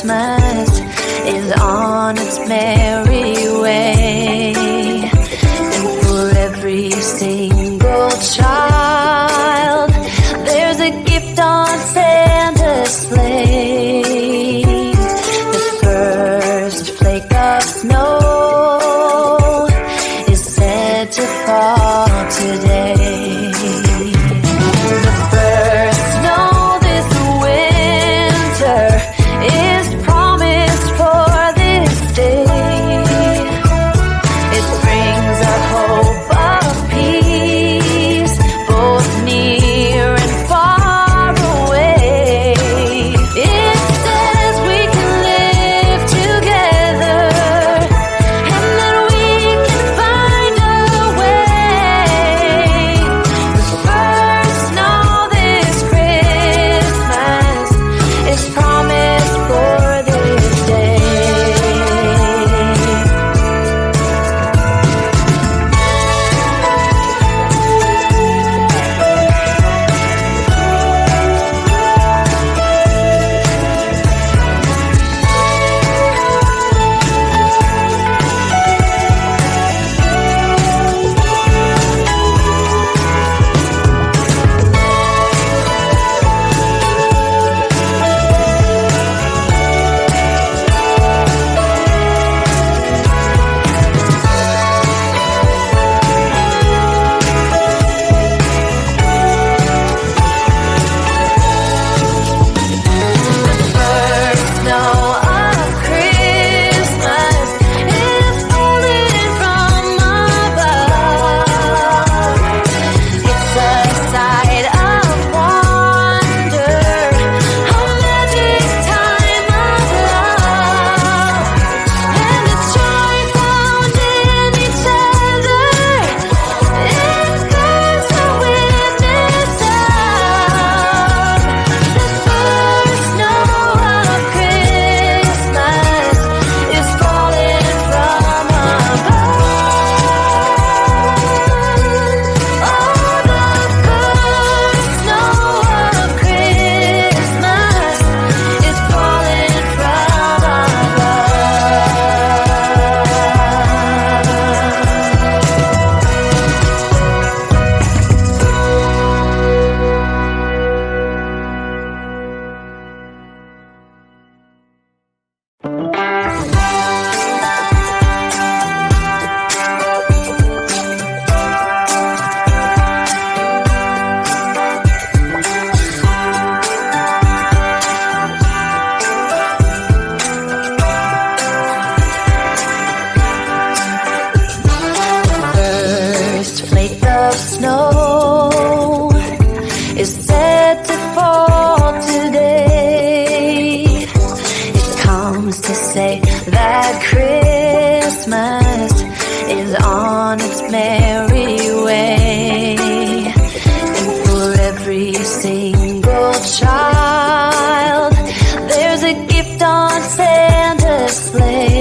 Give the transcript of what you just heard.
Christmas is on its merry way. And for every single child, there's a gift on Santa's sleigh. The first flake of snow is said to fall today. The first snow this winter is promised for this day. It brings a hope of peace, both near and far away. It says we can live together and that we can find a way. The first snow this Christmas is promised for this day. First snow of Christmas is falling from above. It's a sight of wonder, a magic time of love, and the joy found in each other. It goes a witness of the first snow of Christmas is falling from above. Oh, the first snow of Christmas is falling from first flake of snow is said to fall today. It comes to say that Christmas is on its merry way. And for every single child, there's a gift on Santa's sleigh.